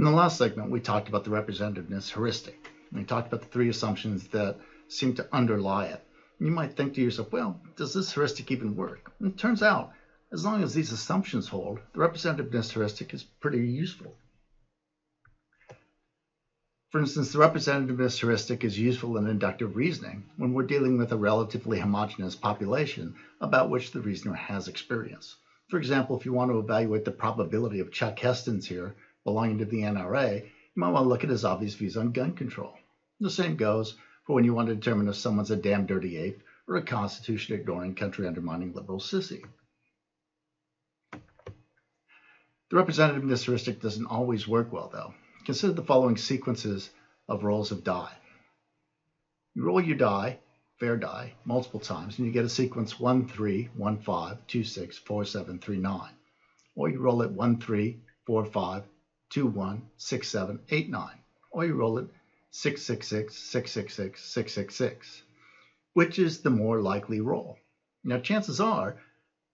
In the last segment, we talked about the representativeness heuristic. We talked about the three assumptions that seem to underlie it. You might think to yourself, well, does this heuristic even work? And it turns out, as long as these assumptions hold, the representativeness heuristic is pretty useful. For instance, the representativeness heuristic is useful in inductive reasoning when we're dealing with a relatively homogeneous population about which the reasoner has experience. For example, if you want to evaluate the probability of Chuck Heston's here belonging to the NRA, you might want to look at his obvious views on gun control. The same goes for when you want to determine if someone's a damn dirty ape or a constitution-ignoring, country-undermining liberal sissy. The representativeness heuristic doesn't always work well, though. Consider the following sequences of rolls of die. You roll your die, fair die, multiple times, and you get a sequence 1, 3, 1, 5, 2, 6, 4, 7, 3, 9. Or you roll it 1, 3, 4, 5, 2, 1, 6, 7, 8, 9. Or you roll it 6, 6, 6, 6, 6, 6, 6, 6, 6. Which is the more likely roll? Now, chances are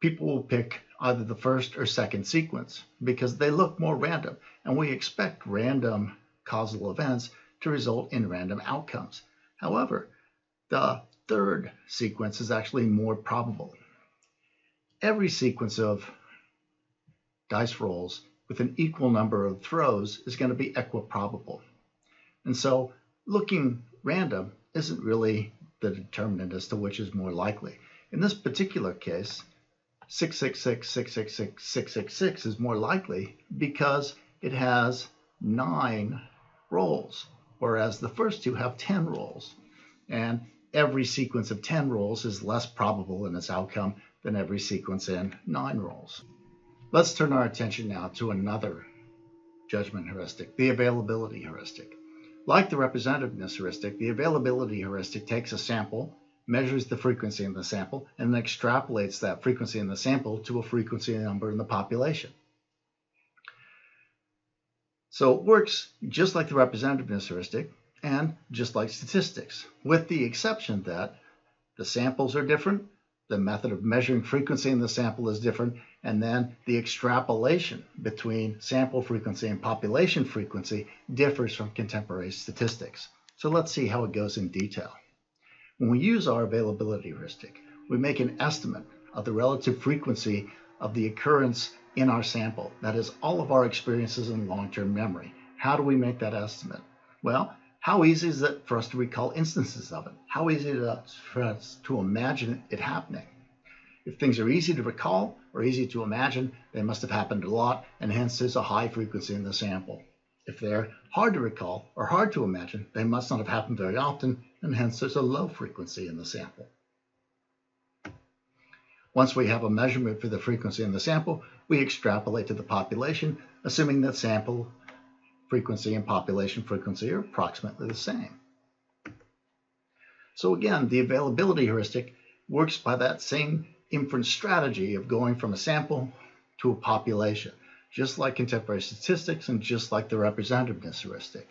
people will pick either the first or second sequence because they look more random, and we expect random causal events to result in random outcomes. However, the third sequence is actually more probable. Every sequence of dice rolls with an equal number of throws is going to be equiprobable. And so looking random isn't really the determinant as to which is more likely. In this particular case, 666, 666, 666 is more likely because it has 9 rolls, whereas the first two have 10 rolls. And every sequence of 10 rolls is less probable in its outcome than every sequence in 9 rolls. Let's turn our attention now to another judgment heuristic, the availability heuristic. Like the representativeness heuristic, the availability heuristic takes a sample, measures the frequency in the sample, and then extrapolates that frequency in the sample to a frequency number in the population. So it works just like the representativeness heuristic and just like statistics, with the exception that the samples are different, the method of measuring frequency in the sample is different, and then the extrapolation between sample frequency and population frequency differs from contemporary statistics. So let's see how it goes in detail. When we use our availability heuristic, we make an estimate of the relative frequency of the occurrence in our sample. That is, all of our experiences in long-term memory. How do we make that estimate? Well, how easy is it for us to recall instances of it? How easy is it for us to imagine it happening? If things are easy to recall or easy to imagine, they must have happened a lot, and hence there's a high frequency in the sample. If they're hard to recall or hard to imagine, they must not have happened very often, and hence there's a low frequency in the sample. Once we have a measurement for the frequency in the sample, we extrapolate to the population, assuming that sample frequency and population frequency are approximately the same. So again, the availability heuristic works by that same inference strategy of going from a sample to a population, just like contemporary statistics and just like the representativeness heuristic.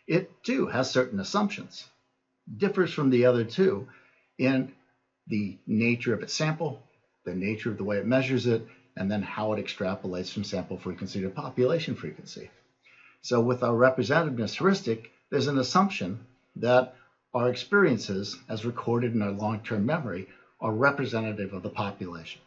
It too has certain assumptions, differs from the other two in the nature of its sample, the nature of the way it measures it, and then how it extrapolates from sample frequency to population frequency. So with our representativeness heuristic, there's an assumption that our experiences, as recorded in our long-term memory, are representative of the population.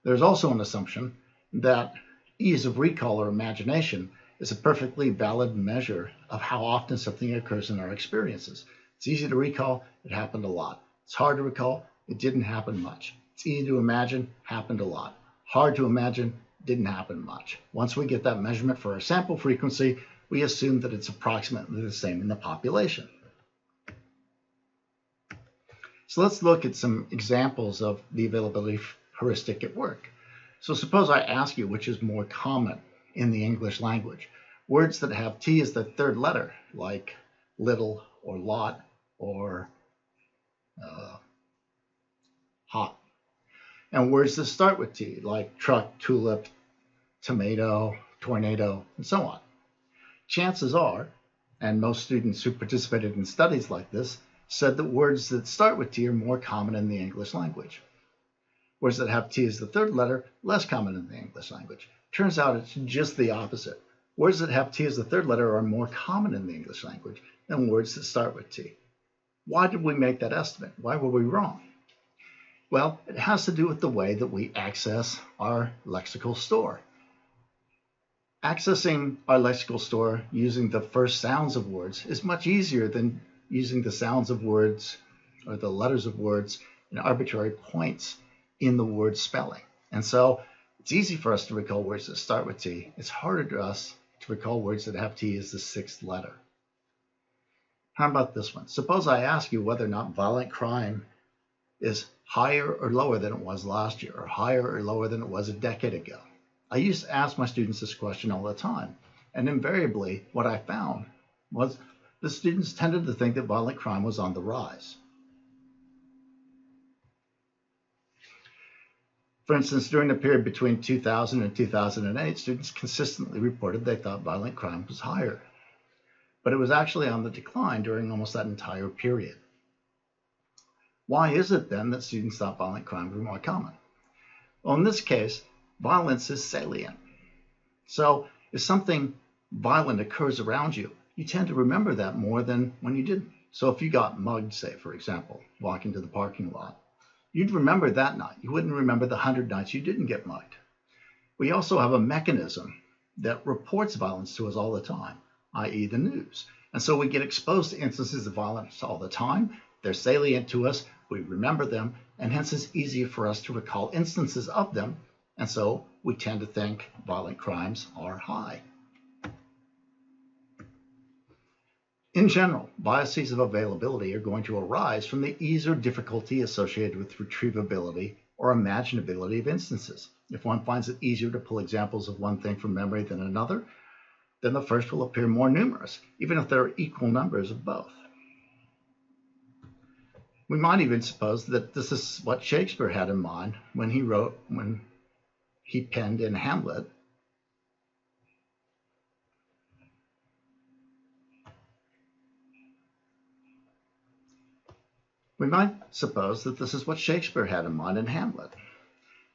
There's also an assumption that ease of recall or imagination is a perfectly valid measure of how often something occurs in our experiences. It's easy to recall, it happened a lot. It's hard to recall, it didn't happen much. It's easy to imagine, happened a lot. Hard to imagine, didn't happen much. Once we get that measurement for our sample frequency, we assume that it's approximately the same in the population. So let's look at some examples of the availability heuristic at work. So suppose I ask you which is more common in the English language. Words that have T as the third letter, like little or lot or hot. And words that start with T, like truck, tulip, tomato, tornado, and so on. Chances are, and most students who participated in studies like this said that words that start with T are more common in the English language. Words that have T as the third letter, less common in the English language. Turns out it's just the opposite. Words that have T as the third letter are more common in the English language than words that start with T. Why did we make that estimate? Why were we wrong? Well, it has to do with the way that we access our lexical store. Accessing our lexical store using the first sounds of words is much easier than using the sounds of words or the letters of words in arbitrary points in the word spelling. And so it's easy for us to recall words that start with T. It's harder for us to recall words that have T as the sixth letter. How about this one? Suppose I ask you whether or not violent crime is higher or lower than it was last year, or higher or lower than it was a decade ago. I used to ask my students this question all the time, and invariably what I found was the students tended to think that violent crime was on the rise. For instance, during the period between 2000 and 2008, students consistently reported they thought violent crime was higher, but it was actually on the decline during almost that entire period. Why is it then that students thought violent crime was more common? Well, in this case, violence is salient. So if something violent occurs around you, you tend to remember that more than when you didn't. So if you got mugged, say, for example, walking to the parking lot, you'd remember that night. You wouldn't remember the 100 nights you didn't get mugged. We also have a mechanism that reports violence to us all the time, i.e. the news. And so we get exposed to instances of violence all the time. They're salient to us, we remember them, and hence it's easier for us to recall instances of them, and so we tend to think violent crimes are high. In general, biases of availability are going to arise from the ease or difficulty associated with retrievability or imaginability of instances. If one finds it easier to pull examples of one thing from memory than another, then the first will appear more numerous, even if there are equal numbers of both. We might even suppose that this is what Shakespeare had in mind when he penned in Hamlet. We might suppose that this is what Shakespeare had in mind in Hamlet.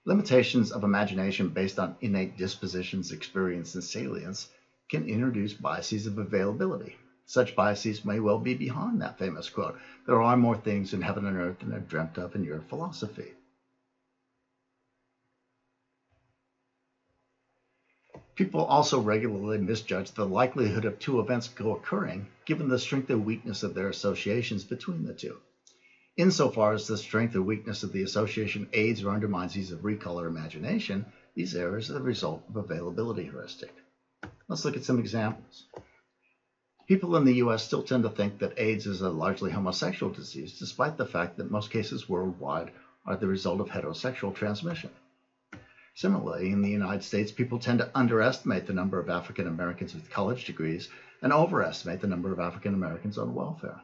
Limitations of imagination based on innate dispositions, experience, and salience can introduce biases of availability. Such biases may well be behind that famous quote, "There are more things in heaven and earth than are dreamt of in your philosophy." People also regularly misjudge the likelihood of two events co-occurring, given the strength or weakness of their associations between the two. Insofar as the strength or weakness of the association aids or undermines ease of recall or imagination, these errors are the result of availability heuristic. Let's look at some examples. People in the US still tend to think that AIDS is a largely homosexual disease, despite the fact that most cases worldwide are the result of heterosexual transmission. Similarly, in the United States, people tend to underestimate the number of African Americans with college degrees and overestimate the number of African Americans on welfare.